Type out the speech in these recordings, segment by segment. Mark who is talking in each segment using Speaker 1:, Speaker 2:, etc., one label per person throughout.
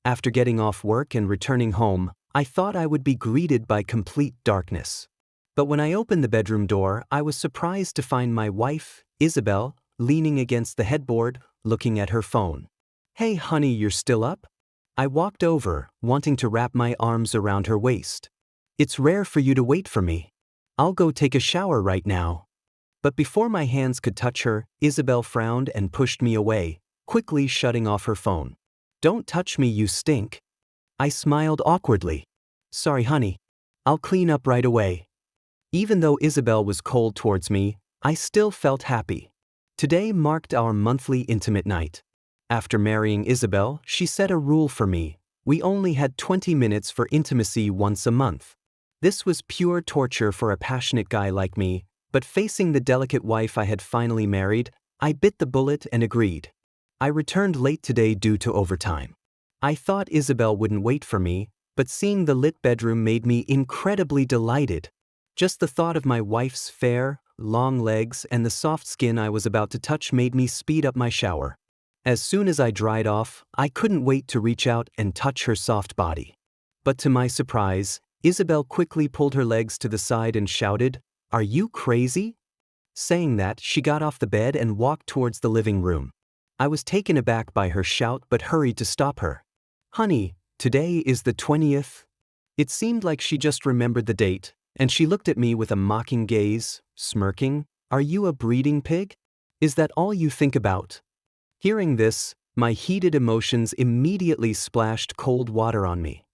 Speaker 1: After getting off work and returning home, I thought I would be greeted by complete darkness. But when I opened the bedroom door, I was surprised to find my wife, Isabel, leaning against the headboard, looking at her phone. "Hey honey, you're still up?" I walked over, wanting to wrap my arms around her waist. "It's rare for you to wait for me. I'll go take a shower right now." But before my hands could touch her, Isabel frowned and pushed me away, quickly shutting off her phone. "Don't touch me, you stink." I smiled awkwardly. "Sorry honey. I'll clean up right away." Even though Isabel was cold towards me, I still felt happy. Today marked our monthly intimate night. After marrying Isabel, she set a rule for me. We only had 20 minutes for intimacy once a month. This was pure torture for a passionate guy like me, but facing the delicate wife I had finally married, I bit the bullet and agreed. I returned late today due to overtime. I thought Isabel wouldn't wait for me, but seeing the lit bedroom made me incredibly delighted. Just the thought of my wife's fair, long legs and the soft skin I was about to touch made me speed up my shower. As soon as I dried off, I couldn't wait to reach out and touch her soft body. But to my surprise, Isabel quickly pulled her legs to the side and shouted, "Are you crazy?" Saying that, she got off the bed and walked towards the living room. I was taken aback by her shout but hurried to stop her. "Honey, today is the 20th. It seemed like she just remembered the date, and she looked at me with a mocking gaze, smirking. "Are you a breeding pig? Is that all you think about?" Hearing this, my heated emotions immediately splashed cold water on me.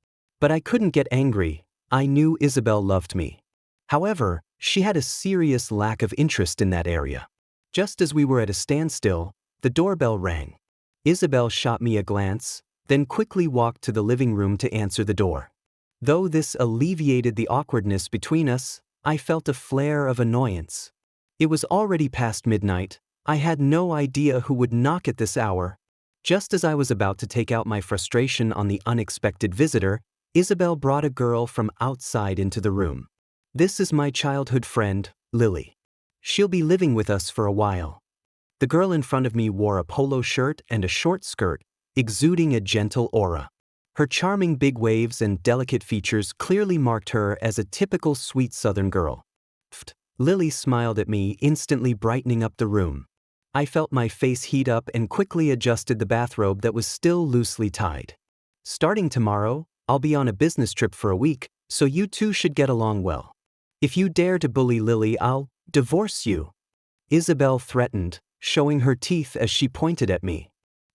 Speaker 1: But I couldn't get angry. I knew Isabel loved me. However, she had a serious lack of interest in that area. Just as we were at a standstill, the doorbell rang. Isabel shot me a glance, then quickly walked to the living room to answer the door. Though this alleviated the awkwardness between us, I felt a flare of annoyance. It was already past midnight. I had no idea who would knock at this hour. Just as I was about to take out my frustration on the unexpected visitor, Isabel brought a girl from outside into the room. "This is my childhood friend, Lily. She'll be living with us for a while." The girl in front of me wore a polo shirt and a short skirt, exuding a gentle aura. Her charming big waves and delicate features clearly marked her as a typical sweet Southern girl. Lily smiled at me, instantly brightening up the room. I felt my face heat up and quickly adjusted the bathrobe that was still loosely tied. "Starting tomorrow, I'll be on a business trip for a week, so you two should get along well. If you dare to bully Lily, I'll divorce you," Isabel threatened, showing her teeth as she pointed at me.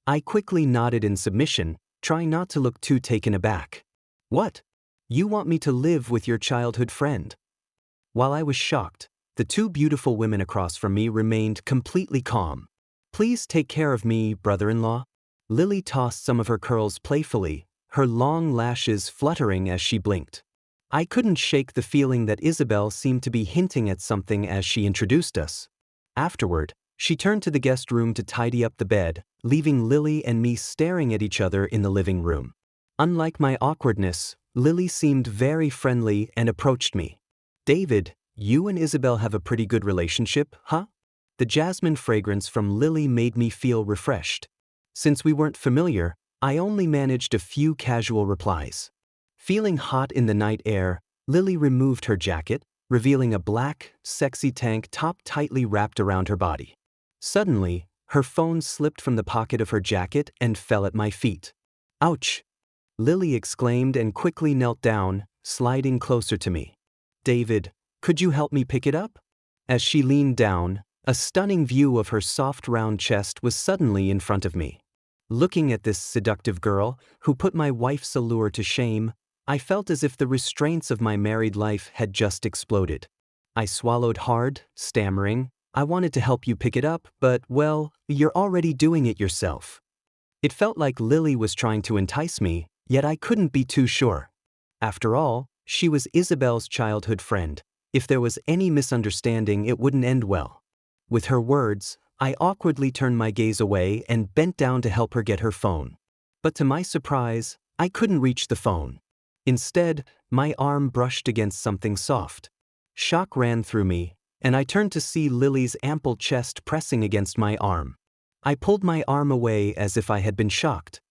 Speaker 1: I quickly nodded in submission, trying not to look too taken aback. "What? You want me to live with your childhood friend?" While I was shocked, the two beautiful women across from me remained completely calm. "Please take care of me, brother-in-law." Lily tossed some of her curls playfully, her long lashes fluttering as she blinked. I couldn't shake the feeling that Isabel seemed to be hinting at something as she introduced us. Afterward, she turned to the guest room to tidy up the bed, leaving Lily and me staring at each other in the living room. Unlike my awkwardness, Lily seemed very friendly and approached me. "David, you and Isabel have a pretty good relationship, huh?" The jasmine fragrance from Lily made me feel refreshed. Since we weren't familiar, I only managed a few casual replies. Feeling hot in the night air, Lily removed her jacket, revealing a black, sexy tank top tightly wrapped around her body. Suddenly, her phone slipped from the pocket of her jacket and fell at my feet. "Ouch!" Lily exclaimed and quickly knelt down, sliding closer to me. "David, could you help me pick it up?" As she leaned down, a stunning view of her soft round chest was suddenly in front of me. Looking at this seductive girl, who put my wife's allure to shame, I felt as if the restraints of my married life had just exploded. I swallowed hard, stammering, "I wanted to help you pick it up, but, well, you're already doing it yourself." It felt like Lily was trying to entice me, yet I couldn't be too sure. After all, she was Isabel's childhood friend. If there was any misunderstanding, it wouldn't end well. With her words, I awkwardly turned my gaze away and bent down to help her get her phone. But to my surprise, I couldn't reach the phone. Instead, my arm brushed against something soft. Shock ran through me, and I turned to see Lily's ample chest pressing against my arm. I pulled my arm away as if I had been shocked.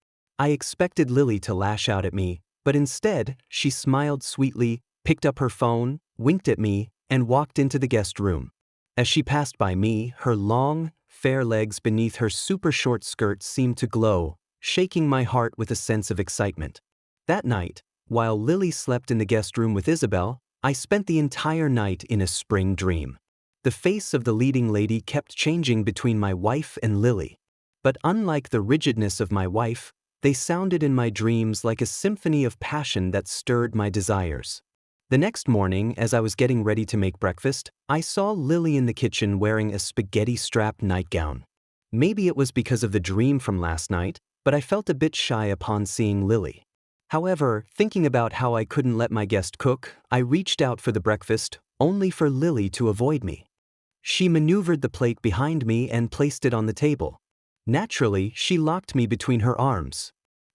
Speaker 1: I expected Lily to lash out at me, but instead, she smiled sweetly, picked up her phone, winked at me, and walked into the guest room. As she passed by me, her long, fair legs beneath her super short skirt seemed to glow, shaking my heart with a sense of excitement. That night, while Lily slept in the guest room with Isabel, I spent the entire night in a spring dream. The face of the leading lady kept changing between my wife and Lily. But unlike the rigidness of my wife, they sounded in my dreams like a symphony of passion that stirred my desires. The next morning, as I was getting ready to make breakfast, I saw Lily in the kitchen wearing a spaghetti-strapped nightgown. Maybe it was because of the dream from last night, but I felt a bit shy upon seeing Lily. However, thinking about how I couldn't let my guest cook, I reached out for the breakfast, only for Lily to avoid me. She maneuvered the plate behind me and placed it on the table. Naturally, she locked me between her arms.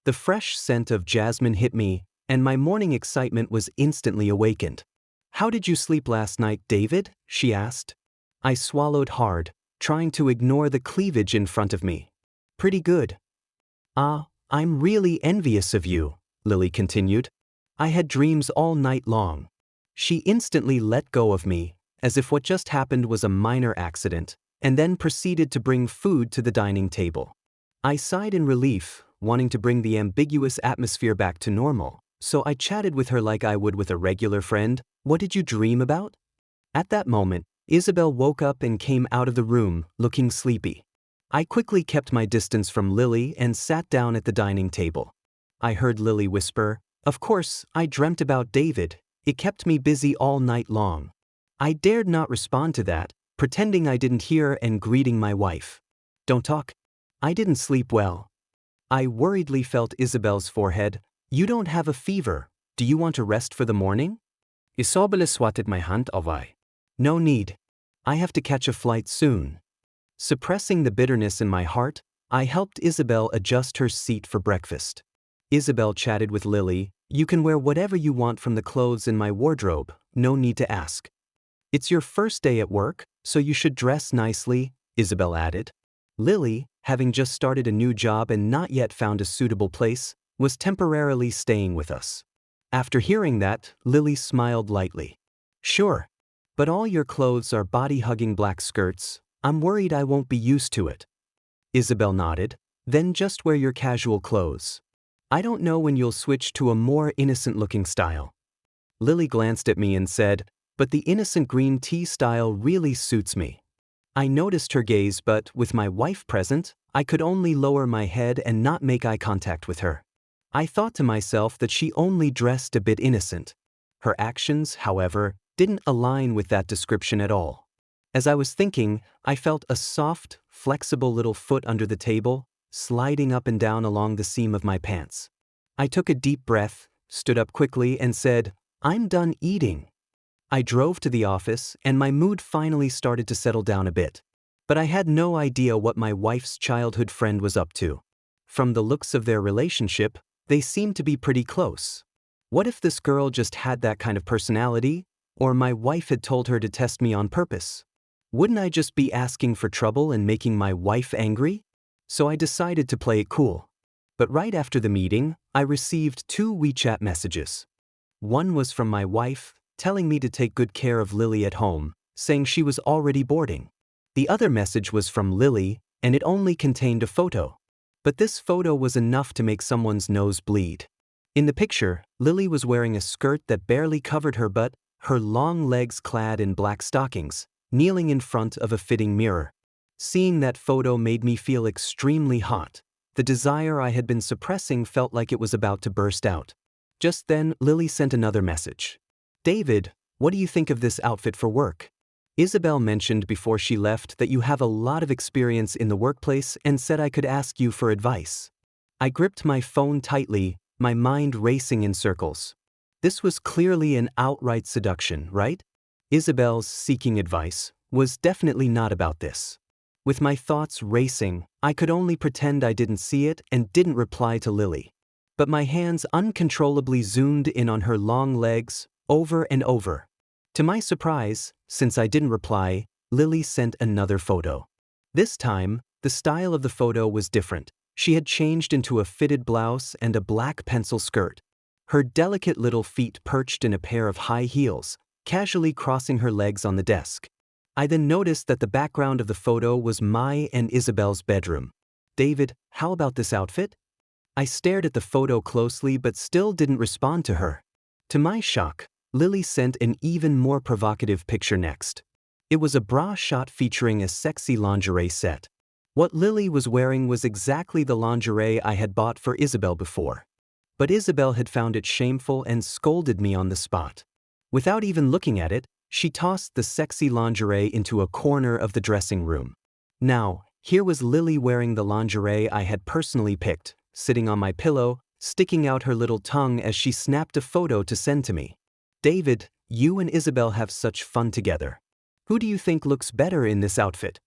Speaker 1: The fresh scent of jasmine hit me, and my morning excitement was instantly awakened. "How did you sleep last night, David?" she asked. I swallowed hard, trying to ignore the cleavage in front of me. "Pretty good." "Ah, I'm really envious of you," Lily continued. "I had dreams all night long." She instantly let go of me, as if what just happened was a minor accident, and then proceeded to bring food to the dining table. I sighed in relief, wanting to bring the ambiguous atmosphere back to normal, so I chatted with her like I would with a regular friend. "What did you dream about?" At that moment, Isabel woke up and came out of the room, looking sleepy. I quickly kept my distance from Lily and sat down at the dining table. I heard Lily whisper, "Of course, I dreamt about David. It kept me busy all night long." I dared not respond to that, pretending I didn't hear and greeting my wife. "Don't talk." I didn't sleep well. I worriedly felt Isabel's forehead. "You don't have a fever. Do you want to rest for the morning?" Isabel swatted my hand away. "No need. I have to catch a flight soon." Suppressing the bitterness in my heart, I helped Isabel adjust her seat for breakfast. Isabel chatted with Lily. "You can wear whatever you want from the clothes in my wardrobe, no need to ask." "It's your first day at work, so you should dress nicely," Isabel added. Lily, having just started a new job and not yet found a suitable place, was temporarily staying with us. After hearing that, Lily smiled lightly. "Sure. But all your clothes are body-hugging black skirts. I'm worried I won't be used to it." Isabel nodded. "Then just wear your casual clothes. I don't know when you'll switch to a more innocent-looking style." Lily glanced at me and said, "But the innocent green tea style really suits me." I noticed her gaze, but with my wife present, I could only lower my head and not make eye contact with her. I thought to myself that she only dressed a bit innocent. Her actions, however, didn't align with that description at all. As I was thinking, I felt a soft, flexible little foot under the table, sliding up and down along the seam of my pants. I took a deep breath, stood up quickly, and said, "I'm done eating." I drove to the office, and my mood finally started to settle down a bit. But I had no idea what my wife's childhood friend was up to. From the looks of their relationship, they seemed to be pretty close. What if this girl just had that kind of personality, or my wife had told her to test me on purpose? Wouldn't I just be asking for trouble and making my wife angry? So I decided to play it cool. But right after the meeting, I received 2 WeChat messages. One was from my wife, telling me to take good care of Lily at home, saying she was already boarding. The other message was from Lily, and it only contained a photo. But this photo was enough to make someone's nose bleed. In the picture, Lily was wearing a skirt that barely covered her butt, her long legs clad in black stockings, kneeling in front of a fitting mirror. Seeing that photo made me feel extremely hot. The desire I had been suppressing felt like it was about to burst out. Just then, Lily sent another message. "David, what do you think of this outfit for work? Isabel mentioned before she left that you have a lot of experience in the workplace and said I could ask you for advice." I gripped my phone tightly, my mind racing in circles. This was clearly an outright seduction, right? Isabel's seeking advice was definitely not about this. With my thoughts racing, I could only pretend I didn't see it and didn't reply to Lily. But my hands uncontrollably zoomed in on her long legs, over and over. To my surprise, since I didn't reply, Lily sent another photo. This time, the style of the photo was different. She had changed into a fitted blouse and a black pencil skirt. Her delicate little feet perched in a pair of high heels, casually crossing her legs on the desk. I then noticed that the background of the photo was my and Isabel's bedroom. "David, how about this outfit?" I stared at the photo closely but still didn't respond to her. To my shock, Lily sent an even more provocative picture next. It was a bra shot featuring a sexy lingerie set. What Lily was wearing was exactly the lingerie I had bought for Isabel before. But Isabel had found it shameful and scolded me on the spot. Without even looking at it, she tossed the sexy lingerie into a corner of the dressing room. Now, here was Lily wearing the lingerie I had personally picked, sitting on my pillow, sticking out her little tongue as she snapped a photo to send to me. "David, you and Isabel have such fun together. Who do you think looks better in this outfit?"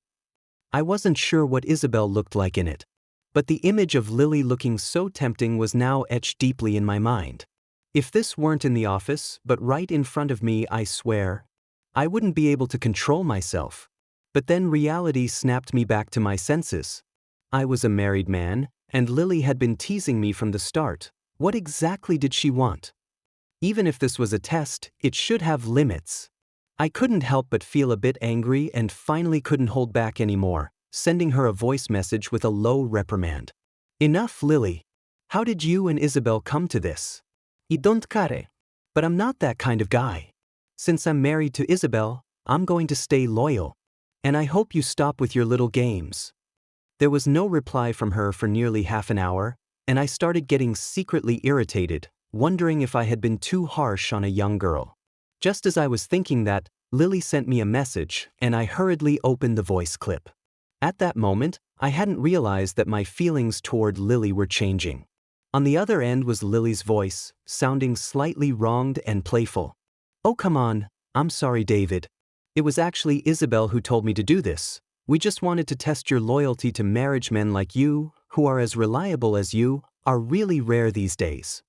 Speaker 1: I wasn't sure what Isabel looked like in it, but the image of Lily looking so tempting was now etched deeply in my mind. If this weren't in the office, but right in front of me, I swear, I wouldn't be able to control myself. But then reality snapped me back to my senses. I was a married man, and Lily had been teasing me from the start. What exactly did she want? Even if this was a test, it should have limits. I couldn't help but feel a bit angry and finally couldn't hold back anymore, sending her a voice message with a low reprimand. "Enough, Lily. How did you and Isabel come to this? I don't care. But I'm not that kind of guy. Since I'm married to Isabel, I'm going to stay loyal. And I hope you stop with your little games." There was no reply from her for nearly half an hour, and I started getting secretly irritated, wondering if I had been too harsh on a young girl. Just as I was thinking that, Lily sent me a message, and I hurriedly opened the voice clip. At that moment, I hadn't realized that my feelings toward Lily were changing. On the other end was Lily's voice, sounding slightly wronged and playful. "Oh, come on, I'm sorry, David. It was actually Isabel who told me to do this. We just wanted to test your loyalty to marriage. Men like you, who are as reliable as you, are really rare these days.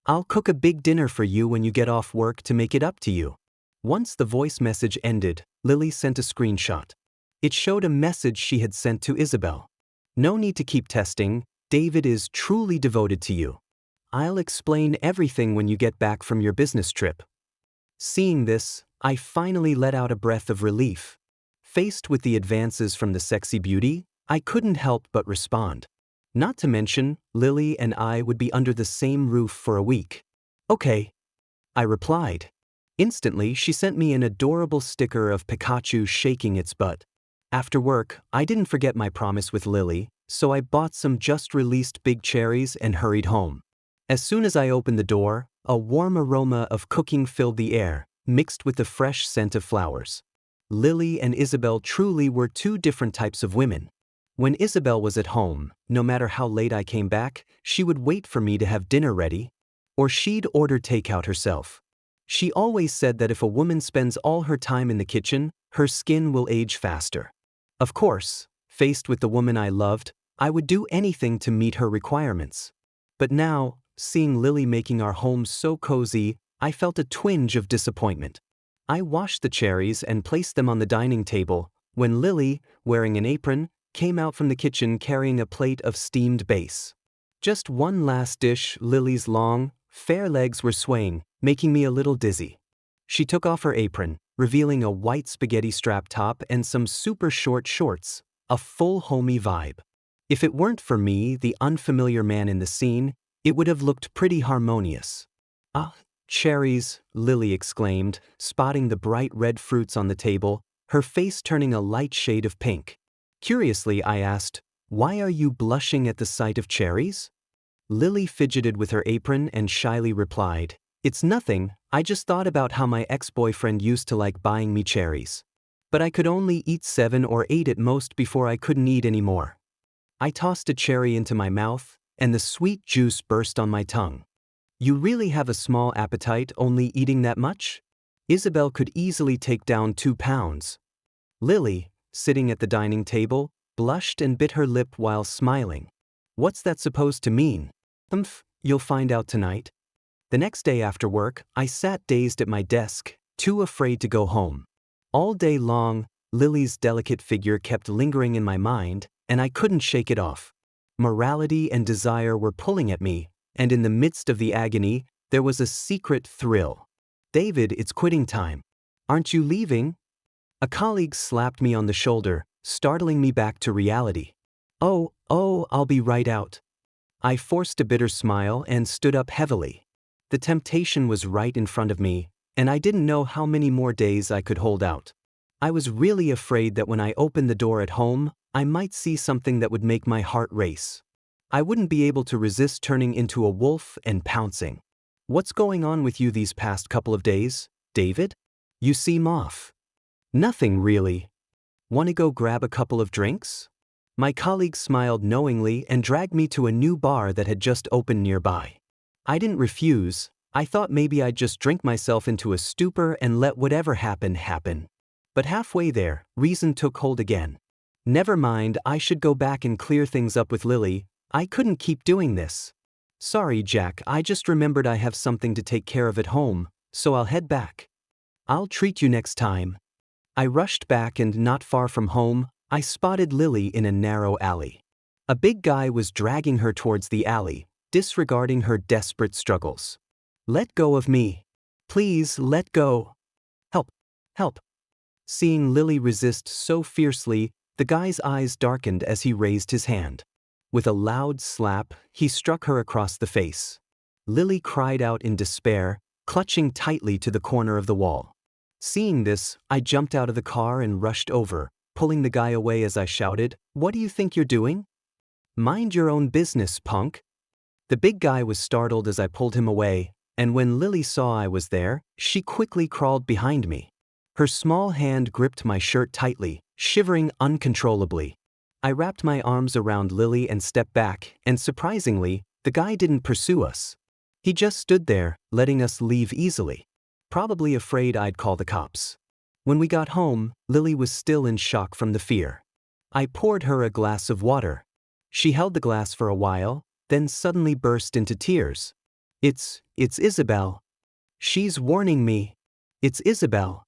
Speaker 1: I'll cook a big dinner for you when you get off work to make it up to you." Once the voice message ended, Lily sent a screenshot. It showed a message she had sent to Isabel. "No need to keep testing. David is truly devoted to you. I'll explain everything when you get back from your business trip." Seeing this, I finally let out a breath of relief. Faced with the advances from the sexy beauty, I couldn't help but respond. Not to mention, Lily and I would be under the same roof for a week. "Okay," I replied. Instantly, she sent me an adorable sticker of Pikachu shaking its butt. After work, I didn't forget my promise with Lily, so I bought some just-released big cherries and hurried home. As soon as I opened the door, a warm aroma of cooking filled the air, mixed with the fresh scent of flowers. Lily and Isabel truly were two different types of women. When Isabel was at home, no matter how late I came back, she would wait for me to have dinner ready, or she'd order takeout herself. She always said that if a woman spends all her time in the kitchen, her skin will age faster. Of course, faced with the woman I loved, I would do anything to meet her requirements. But now, seeing Lily making our home so cozy, I felt a twinge of disappointment. I washed the cherries and placed them on the dining table, when Lily, wearing an apron, came out from the kitchen carrying a plate of steamed base. Just one last dish. Lily's long, fair legs were swaying, making me a little dizzy. She took off her apron, revealing a white spaghetti strap top and some super short shorts, a full homey vibe. If it weren't for me, the unfamiliar man in the scene, it would have looked pretty harmonious. "Ah, cherries," Lily exclaimed, spotting the bright red fruits on the table, her face turning a light shade of pink. Curiously, I asked, "Why are you blushing at the sight of cherries?" Lily fidgeted with her apron and shyly replied, "It's nothing, I just thought about how my ex-boyfriend used to like buying me cherries. But I could only eat 7 or 8 at most before I couldn't eat anymore." I tossed a cherry into my mouth, and the sweet juice burst on my tongue. "You really have a small appetite, only eating that much? Isabel could easily take down 2 pounds. Lily, sitting at the dining table, blushed and bit her lip while smiling. "What's that supposed to mean?" You'll find out tonight." The next day after work, I sat dazed at my desk, too afraid to go home. All day long, Lily's delicate figure kept lingering in my mind, and I couldn't shake it off. Morality and desire were pulling at me, and in the midst of the agony, there was a secret thrill. "David, it's quitting time. Aren't you leaving?" A colleague slapped me on the shoulder, startling me back to reality. Oh, I'll be right out." I forced a bitter smile and stood up heavily. The temptation was right in front of me, and I didn't know how many more days I could hold out. I was really afraid that when I opened the door at home, I might see something that would make my heart race. I wouldn't be able to resist turning into a wolf and pouncing. "What's going on with you these past couple of days, David? You seem off." "Nothing really. Want to go grab a couple of drinks?" My colleague smiled knowingly and dragged me to a new bar that had just opened nearby. I didn't refuse. I thought maybe I'd just drink myself into a stupor and let whatever happen happen. But halfway there, reason took hold again. Never mind, I should go back and clear things up with Lily. I couldn't keep doing this. "Sorry, Jack, I just remembered I have something to take care of at home, so I'll head back." "I'll treat you next time." I rushed back, and not far from home, I spotted Lily in a narrow alley. A big guy was dragging her towards the alley, disregarding her desperate struggles. "Let go of me. Please, let go. Help, help." Seeing Lily resist so fiercely, the guy's eyes darkened as he raised his hand. With a loud slap, he struck her across the face. Lily cried out in despair, clutching tightly to the corner of the wall. Seeing this, I jumped out of the car and rushed over, pulling the guy away as I shouted, "What do you think you're doing? Mind your own business, punk." The big guy was startled as I pulled him away, and when Lily saw I was there, she quickly crawled behind me. Her small hand gripped my shirt tightly, shivering uncontrollably. I wrapped my arms around Lily and stepped back, and surprisingly, the guy didn't pursue us. He just stood there, letting us leave easily. Probably afraid I'd call the cops. When we got home, Lily was still in shock from the fear. I poured her a glass of water. She held the glass for a while, then suddenly burst into tears. It's Isabel. She's warning me. It's Isabel."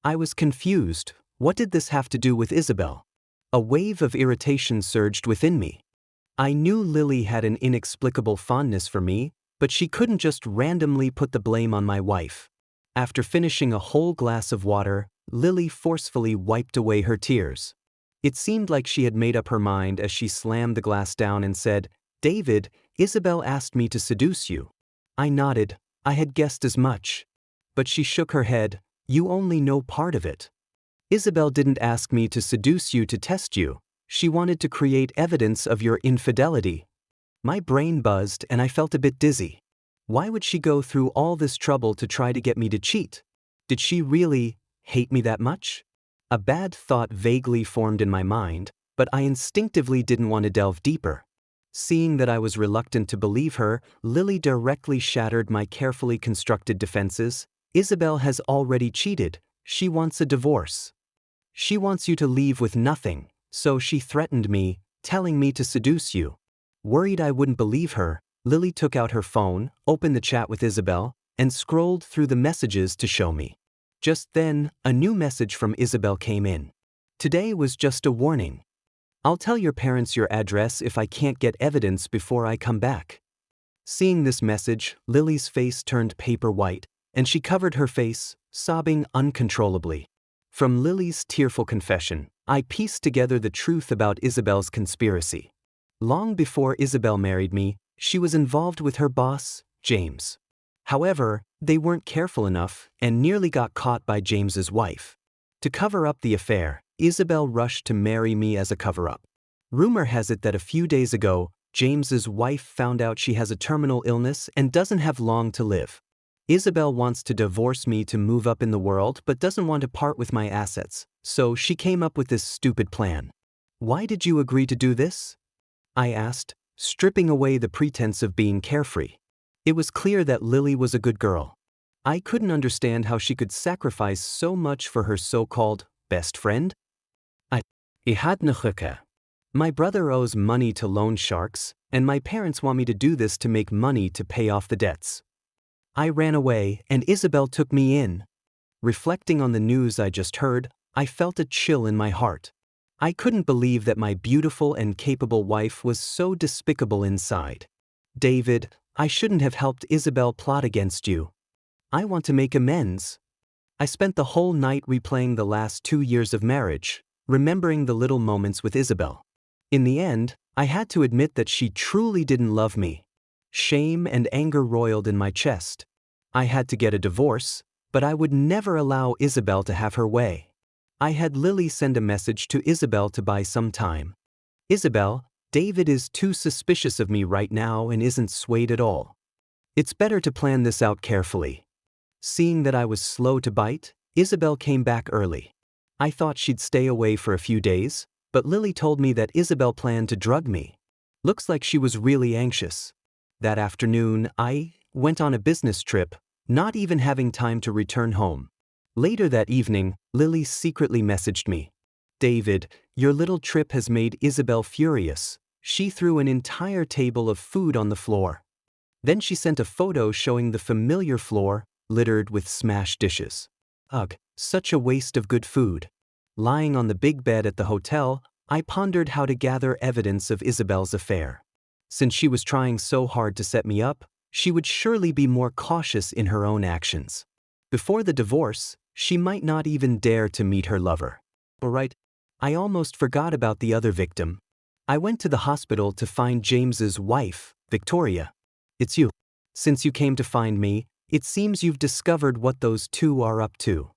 Speaker 1: I was confused. What did this have to do with Isabel? A wave of irritation surged within me. I knew Lily had an inexplicable fondness for me, but she couldn't just randomly put the blame on my wife. After finishing a whole glass of water, Lily forcefully wiped away her tears. It seemed like she had made up her mind as she slammed the glass down and said, "David, Isabel asked me to seduce you." I nodded. I had guessed as much. But she shook her head. "You only know part of it. Isabel didn't ask me to seduce you to test you. She wanted to create evidence of your infidelity." My brain buzzed and I felt a bit dizzy. Why would she go through all this trouble to try to get me to cheat? Did she really hate me that much? A bad thought vaguely formed in my mind, but I instinctively didn't want to delve deeper. Seeing that I was reluctant to believe her, Lily directly shattered my carefully constructed defenses. "Isabel has already cheated. She wants a divorce. She wants you to leave with nothing, so she threatened me, telling me to seduce you." Worried I wouldn't believe her, Lily took out her phone, opened the chat with Isabel, and scrolled through the messages to show me. Just then, a new message from Isabel came in. "Today was just a warning. I'll tell your parents your address if I can't get evidence before I come back." Seeing this message, Lily's face turned paper white, and she covered her face, sobbing uncontrollably. From Lily's tearful confession, I pieced together the truth about Isabel's conspiracy. Long before Isabel married me, she was involved with her boss, James. However, they weren't careful enough and nearly got caught by James's wife. To cover up the affair, Isabel rushed to marry me as a cover-up. Rumor has it that a few days ago, James's wife found out she has a terminal illness and doesn't have long to live. Isabel wants to divorce me to move up in the world but doesn't want to part with my assets, so she came up with this stupid plan. "Why did you agree to do this?" I asked, stripping away the pretense of being carefree. It was clear that Lily was a good girl. I couldn't understand how she could sacrifice so much for her so-called best friend. I had no. My brother owes money to loan sharks, and my parents want me to do this to make money to pay off the debts. I ran away, and Isabel took me in. Reflecting on the news I just heard, I felt a chill in my heart. I couldn't believe that my beautiful and capable wife was so despicable inside. David, I shouldn't have helped Isabel plot against you. I want to make amends. I spent the whole night replaying the last 2 years of marriage, remembering the little moments with Isabel. In the end, I had to admit that she truly didn't love me. Shame and anger roiled in my chest. I had to get a divorce, but I would never allow Isabel to have her way. I had Lily send a message to Isabel to buy some time. Isabel, David is too suspicious of me right now and isn't swayed at all. It's better to plan this out carefully. Seeing that I was slow to bite, Isabel came back early. I thought she'd stay away for a few days, but Lily told me that Isabel planned to drug me. Looks like she was really anxious. That afternoon, I went on a business trip, not even having time to return home. Later that evening, Lily secretly messaged me. David, your little trip has made Isabel furious. She threw an entire table of food on the floor. Then she sent a photo showing the familiar floor, littered with smashed dishes. Ugh, such a waste of good food. Lying on the big bed at the hotel, I pondered how to gather evidence of Isabel's affair. Since she was trying so hard to set me up, she would surely be more cautious in her own actions. Before the divorce, she might not even dare to meet her lover. Alright, I almost forgot about the other victim. I went to the hospital to find James's wife, Victoria. It's you. Since you came to find me, it seems you've discovered what those two are up to.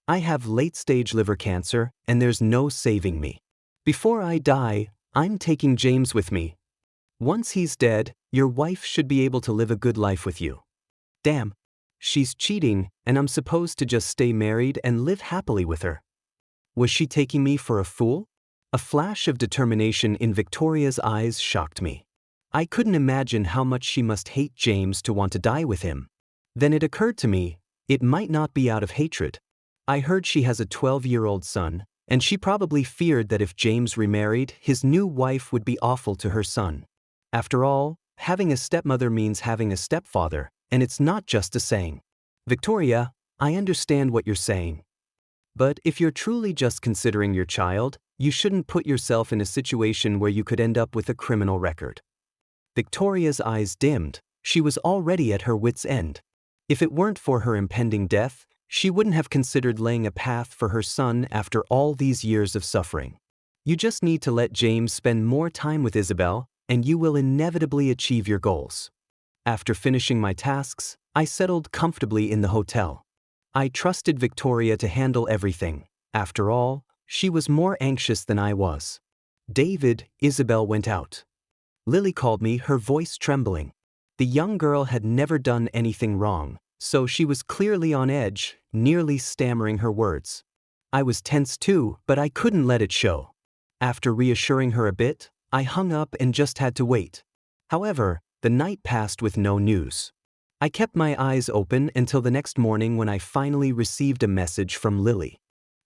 Speaker 1: I have late-stage liver cancer, and there's no saving me. Before I die, I'm taking James with me. Once he's dead, your wife should be able to live a good life with you. Damn, she's cheating, and I'm supposed to just stay married and live happily with her. Was she taking me for a fool? A flash of determination in Victoria's eyes shocked me. I couldn't imagine how much she must hate James to want to die with him. Then it occurred to me, it might not be out of hatred. I heard she has a 12-year-old son, and she probably feared that if James remarried, his new wife would be awful to her son. After all, having a stepmother means having a stepfather, and it's not just a saying. Victoria, I understand what you're saying. But if you're truly just considering your child, you shouldn't put yourself in a situation where you could end up with a criminal record. Victoria's eyes dimmed. She was already at her wit's end. If it weren't for her impending death, she wouldn't have considered laying a path for her son after all these years of suffering. You just need to let James spend more time with Isabel, and you will inevitably achieve your goals. After finishing my tasks, I settled comfortably in the hotel. I trusted Victoria to handle everything. After all, she was more anxious than I was. David, Isabel went out. Lily called me, her voice trembling. The young girl had never done anything wrong, so she was clearly on edge, nearly stammering her words. I was tense too, but I couldn't let it show. After reassuring her a bit, I hung up and just had to wait. However, the night passed with no news. I kept my eyes open until the next morning when I finally received a message from Lily.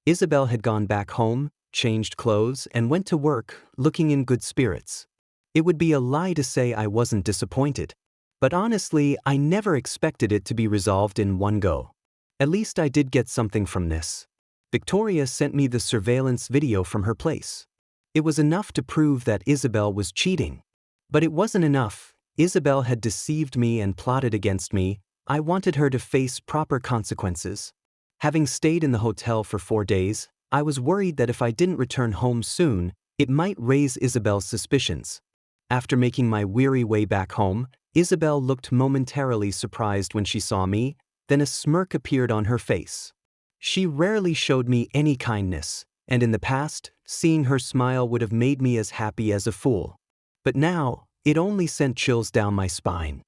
Speaker 1: Isabel had gone back home, changed clothes, and went to work, looking in good spirits. It would be a lie to say I wasn't disappointed. But honestly, I never expected it to be resolved in one go. At least I did get something from this. Victoria sent me the surveillance video from her place. It was enough to prove that Isabel was cheating. But it wasn't enough. Isabel had deceived me and plotted against me. I wanted her to face proper consequences. Having stayed in the hotel for 4 days, I was worried that if I didn't return home soon, it might raise Isabel's suspicions. After making my weary way back home, Isabel looked momentarily surprised when she saw me, then a smirk appeared on her face. She rarely showed me any kindness, and in the past, seeing her smile would have made me as happy as a fool. But now, it only sent chills down my spine.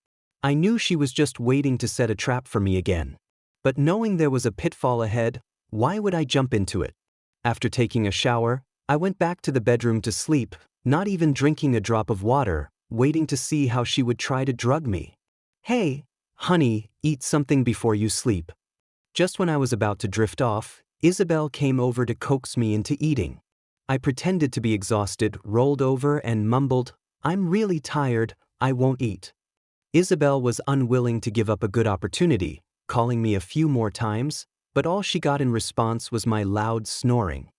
Speaker 1: I knew she was just waiting to set a trap for me again. But knowing there was a pitfall ahead, why would I jump into it? After taking a shower, I went back to the bedroom to sleep, not even drinking a drop of water, waiting to see how she would try to drug me. Hey, honey, eat something before you sleep. Just when I was about to drift off, Isabel came over to coax me into eating. I pretended to be exhausted, rolled over, and mumbled, "I'm really tired, I won't eat." Isabel was unwilling to give up a good opportunity, calling me a few more times, but all she got in response was my loud snoring.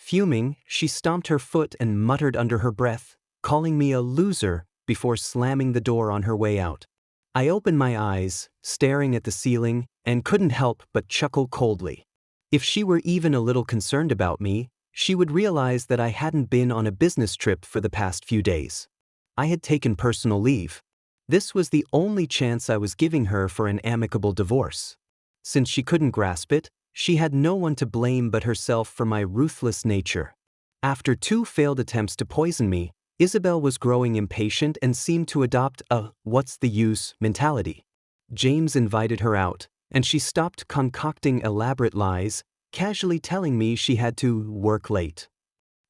Speaker 1: Fuming, she stomped her foot and muttered under her breath, calling me a loser, before slamming the door on her way out. I opened my eyes, staring at the ceiling, and couldn't help but chuckle coldly. If she were even a little concerned about me, she would realize that I hadn't been on a business trip for the past few days. I had taken personal leave. This was the only chance I was giving her for an amicable divorce. Since she couldn't grasp it, she had no one to blame but herself for my ruthless nature. After 2 failed attempts to poison me, Isabel was growing impatient and seemed to adopt a "what's the use" mentality. James invited her out, and she stopped concocting elaborate lies, casually telling me she had to work late.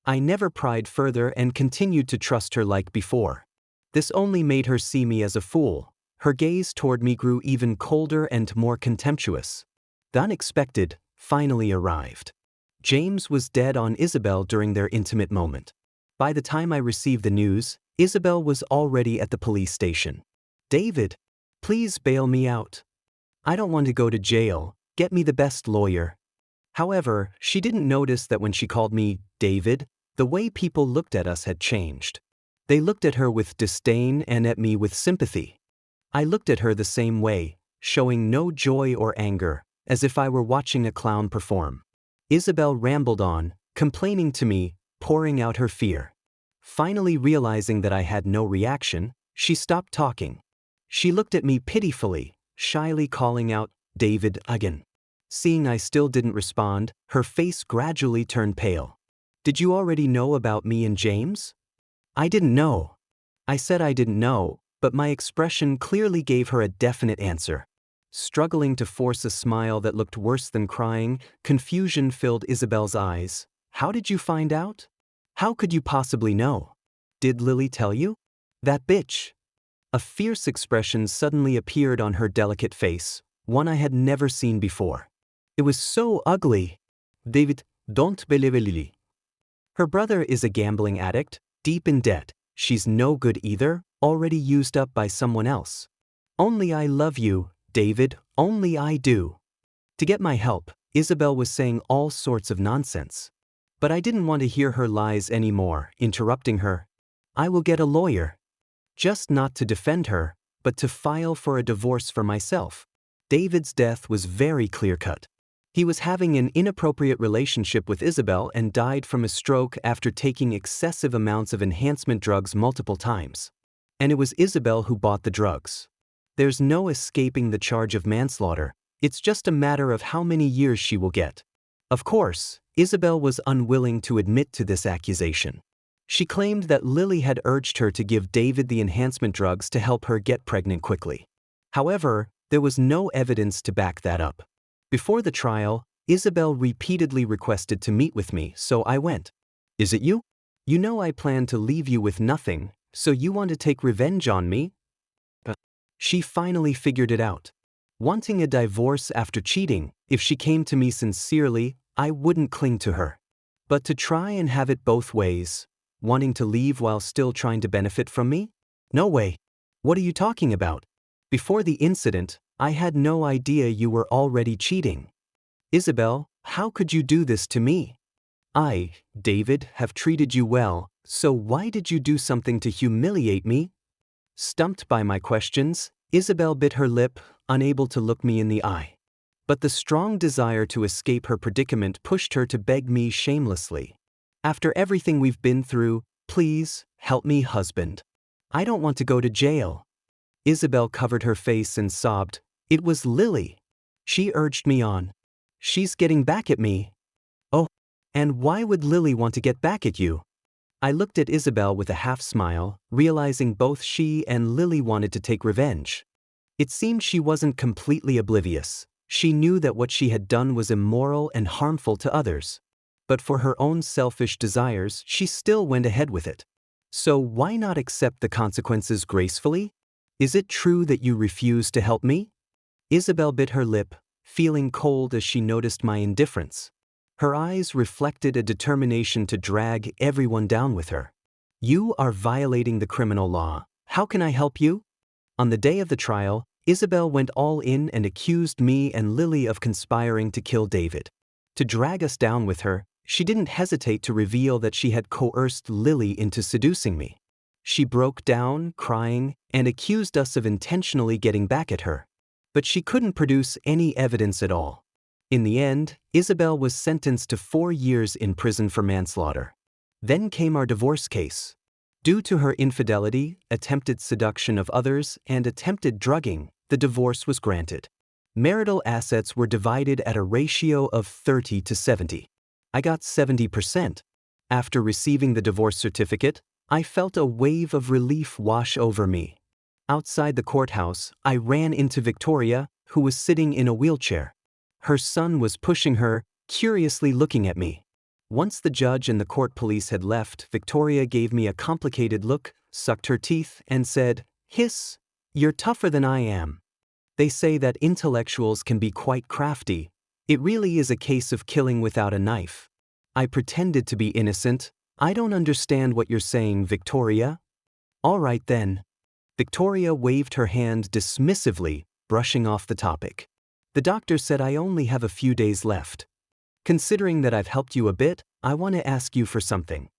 Speaker 1: I never pried further and continued to trust her like before. This only made her see me as a fool. Her gaze toward me grew even colder and more contemptuous. The unexpected finally arrived. James was dead on Isabel during their intimate moment. By the time I received the news, Isabel was already at the police station. "David, please bail me out. I don't want to go to jail. Get me the best lawyer." However, she didn't notice that when she called me David, the way people looked at us had changed. They looked at her with disdain and at me with sympathy. I looked at her the same way, showing no joy or anger, as if I were watching a clown perform. Isabel rambled on, complaining to me, pouring out her fear. Finally realizing that I had no reaction, she stopped talking. She looked at me pitifully, shyly calling out, "David," again. Seeing I still didn't respond, her face gradually turned pale. "Did you already know about me and James?" "I didn't know." I said I didn't know, but my expression clearly gave her a definite answer. Struggling to force a smile that looked worse than crying, confusion filled Isabel's eyes. "How did you find out? How could you possibly know? Did Lily tell you? That bitch." A fierce expression suddenly appeared on her delicate face, one I had never seen before. It was so ugly. "David, don't believe Lily. Her brother is a gambling addict, deep in debt. She's no good either, already used up by someone else. Only I love you, David, only I do." To get my help, Isabel was saying all sorts of nonsense. But I didn't want to hear her lies anymore, interrupting her. "I will get a lawyer. Just not to defend her, but to file for a divorce for myself." David's death was very clear-cut. He was having an inappropriate relationship with Isabel and died from a stroke after taking excessive amounts of enhancement drugs multiple times. And it was Isabel who bought the drugs. There's no escaping the charge of manslaughter. It's just a matter of how many years she will get. Of course, Isabel was unwilling to admit to this accusation. She claimed that Lily had urged her to give David the enhancement drugs to help her get pregnant quickly. However, there was no evidence to back that up. Before the trial, Isabel repeatedly requested to meet with me, so I went. "Is it you? You know I plan to leave you with nothing, so you want to take revenge on me?" She finally figured it out. Wanting a divorce after cheating, if she came to me sincerely, I wouldn't cling to her. But to try and have it both ways, wanting to leave while still trying to benefit from me? No way. What are you talking about? Before the incident, I had no idea you were already cheating. Isabel, how could you do this to me? I, David, have treated you well, so why did you do something to humiliate me? Stumped by my questions, Isabel bit her lip, unable to look me in the eye. But the strong desire to escape her predicament pushed her to beg me shamelessly. "After everything we've been through, please, help me, husband. I don't want to go to jail." Isabel covered her face and sobbed. "It was Lily. She urged me on. She's getting back at me." "Oh, and why would Lily want to get back at you?" I looked at Isabel with a half-smile, realizing both she and Lily wanted to take revenge. It seemed she wasn't completely oblivious. She knew that what she had done was immoral and harmful to others. But for her own selfish desires, she still went ahead with it. So why not accept the consequences gracefully? "Is it true that you refuse to help me?" Isabel bit her lip, feeling cold as she noticed my indifference. Her eyes reflected a determination to drag everyone down with her. "You are violating the criminal law. How can I help you?" On the day of the trial, Isabel went all in and accused me and Lily of conspiring to kill David. To drag us down with her, She didn't hesitate to reveal that she had coerced Lily into seducing me. She broke down, crying, and accused us of intentionally getting back at her. But she couldn't produce any evidence at all. In the end, Isabel was sentenced to 4 years in prison for manslaughter. Then came our divorce case. Due to her infidelity, attempted seduction of others, and attempted drugging, the divorce was granted. Marital assets were divided at a ratio of 30 to 70. I got 70%. After receiving the divorce certificate, I felt a wave of relief wash over me. Outside the courthouse, I ran into Victoria, who was sitting in a wheelchair. Her son was pushing her, curiously looking at me. Once the judge and the court police had left, Victoria gave me a complicated look, sucked her teeth, and said, "Hiss, you're tougher than I am." They say that intellectuals can be quite crafty. It really is a case of killing without a knife. I pretended to be innocent. "I don't understand what you're saying, Victoria." "All right then." Victoria waved her hand dismissively, brushing off the topic. "The doctor said I only have a few days left. Considering that I've helped you a bit, I want to ask you for something."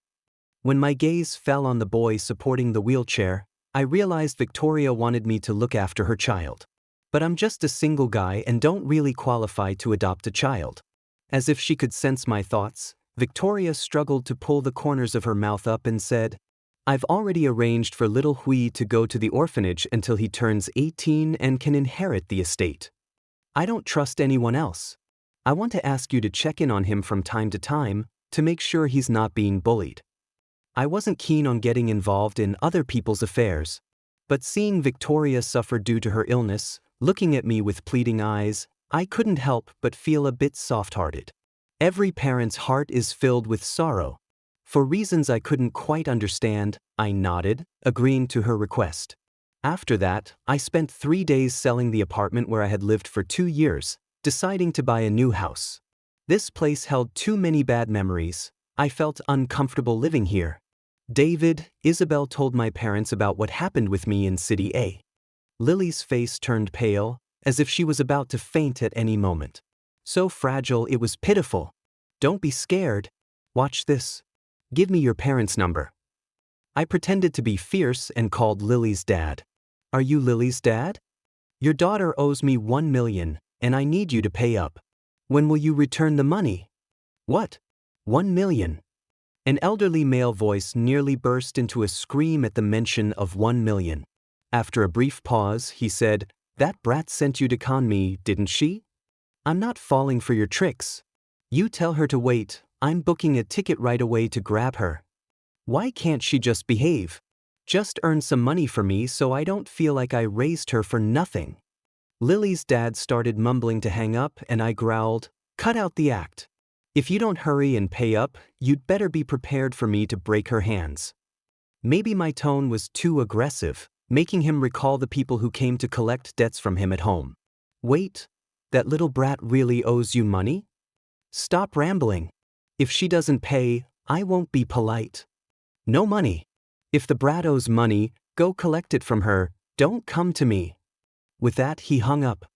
Speaker 1: When my gaze fell on the boy supporting the wheelchair, I realized Victoria wanted me to look after her child. But I'm just a single guy and don't really qualify to adopt a child. As if she could sense my thoughts, Victoria struggled to pull the corners of her mouth up and said, "I've already arranged for little Hui to go to the orphanage until he turns 18 and can inherit the estate. I don't trust anyone else. I want to ask you to check in on him from time to make sure he's not being bullied." I wasn't keen on getting involved in other people's affairs, but seeing Victoria suffer due to her illness, looking at me with pleading eyes, I couldn't help but feel a bit soft-hearted. Every parent's heart is filled with sorrow. For reasons I couldn't quite understand, I nodded, agreeing to her request. After that, I spent 3 days selling the apartment where I had lived for 2 years, deciding to buy a new house. This place held too many bad memories. I felt uncomfortable living here. Isabel told my parents about what happened with me in City A. Lily's face turned pale, as if she was about to faint at any moment. So fragile it was pitiful. "Don't be scared. Watch this. Give me your parents' number." I pretended to be fierce and called Lily's dad. "Are you Lily's dad? Your daughter owes me 1 million, and I need you to pay up. When will you return the money?" "What? 1 million?" An elderly male voice nearly burst into a scream at the mention of 1 million. After a brief pause, he said, "That brat sent you to con me, didn't she? I'm not falling for your tricks. You tell her to wait. I'm booking a ticket right away to grab her. Why can't she just behave? Just earn some money for me so I don't feel like I raised her for nothing." Lily's dad started mumbling to hang up, and I growled, "Cut out the act. If you don't hurry and pay up, you'd better be prepared for me to break her hands." Maybe my tone was too aggressive, making him recall the people who came to collect debts from him at home. "Wait, that little brat really owes you money? Stop rambling. If she doesn't pay, I won't be polite. No money. If the brat owes money, go collect it from her, don't come to me." With that, he hung up.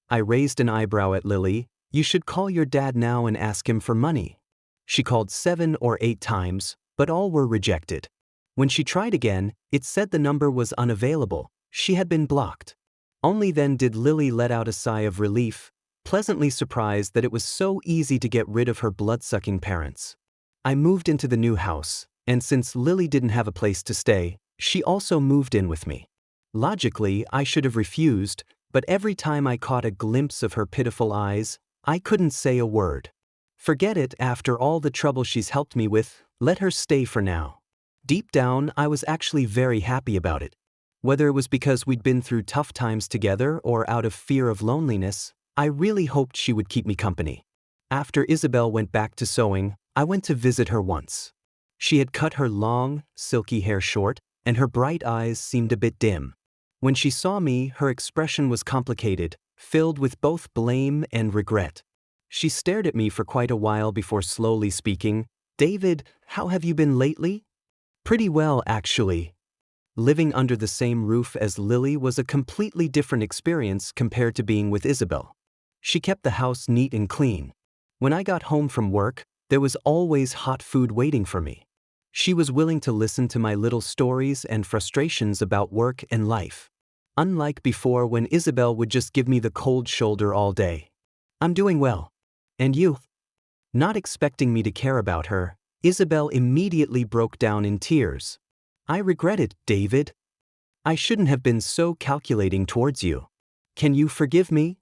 Speaker 1: I raised an eyebrow at Lily. "You should call your dad now and ask him for money." She called 7 or 8 times, but all were rejected. When she tried again, it said the number was unavailable. She had been blocked. Only then did Lily let out a sigh of relief, pleasantly surprised that it was so easy to get rid of her blood-sucking parents. I moved into the new house, and since Lily didn't have a place to stay, she also moved in with me. Logically, I should have refused, but every time I caught a glimpse of her pitiful eyes, I couldn't say a word. Forget it, after all the trouble she's helped me with, let her stay for now. Deep down, I was actually very happy about it. Whether it was because we'd been through tough times together or out of fear of loneliness, I really hoped she would keep me company. After Isabel went back to sewing, I went to visit her once. She had cut her long, silky hair short, and her bright eyes seemed a bit dim. When she saw me, her expression was complicated, filled with both blame and regret. She stared at me for quite a while before slowly speaking, "David, how have you been lately?" "Pretty well, actually." Living under the same roof as Lily was a completely different experience compared to being with Isabel. She kept the house neat and clean. When I got home from work, There was always hot food waiting for me. She was willing to listen to my little stories and frustrations about work and life. Unlike before when Isabel would just give me the cold shoulder all day. I'm doing well. And you? Not expecting me to care about her, Isabel immediately broke down in tears. I regret it, David. I shouldn't have been so calculating towards you. Can you forgive me?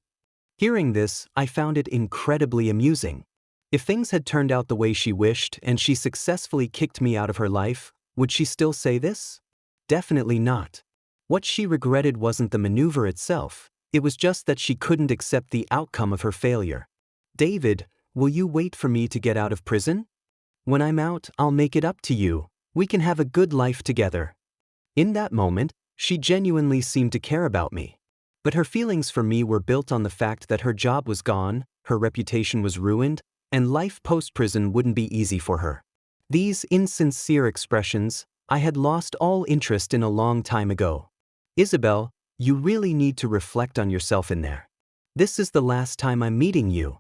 Speaker 1: Hearing this, I found it incredibly amusing. If things had turned out the way she wished and she successfully kicked me out of her life, would she still say this? Definitely not. What she regretted wasn't the maneuver itself, it was just that she couldn't accept the outcome of her failure. David, will you wait for me to get out of prison? When I'm out, I'll make it up to you. We can have a good life together. In that moment, she genuinely seemed to care about me. But her feelings for me were built on the fact that her job was gone, her reputation was ruined, and life post-prison wouldn't be easy for her. These insincere expressions, I had lost all interest in a long time ago. Isabel, you really need to reflect on yourself in there. This is the last time I'm meeting you.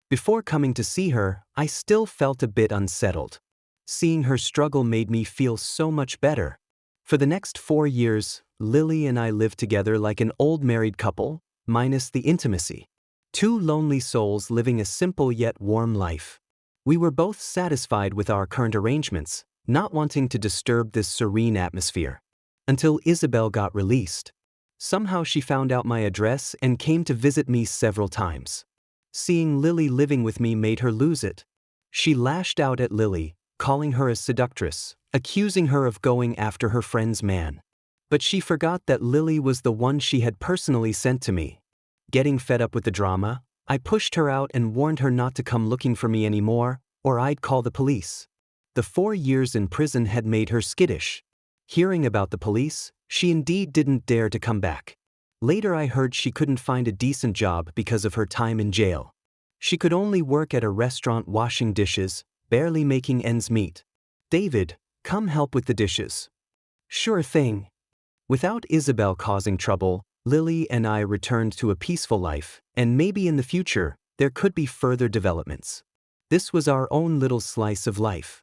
Speaker 1: Before coming to see her, I still felt a bit unsettled. Seeing her struggle made me feel so much better. For the next 4 years, Lily and I lived together like an old married couple, minus the intimacy. Two lonely souls living a simple yet warm life. We were both satisfied with our current arrangements, not wanting to disturb this serene atmosphere. Until Isabel got released. Somehow she found out my address and came to visit me several times. Seeing Lily living with me made her lose it. She lashed out at Lily, calling her a seductress, accusing her of going after her friend's man. But she forgot that Lily was the one she had personally sent to me. Getting fed up with the drama, I pushed her out and warned her not to come looking for me anymore, or I'd call the police. The 4 years in prison had made her skittish. Hearing about the police, she indeed didn't dare to come back. Later I heard she couldn't find a decent job because of her time in jail. She could only work at a restaurant washing dishes, barely making ends meet. David, come help with the dishes. Sure thing. Without Isabel causing trouble, Lily and I returned to a peaceful life, and maybe in the future, there could be further developments. This was our own little slice of life.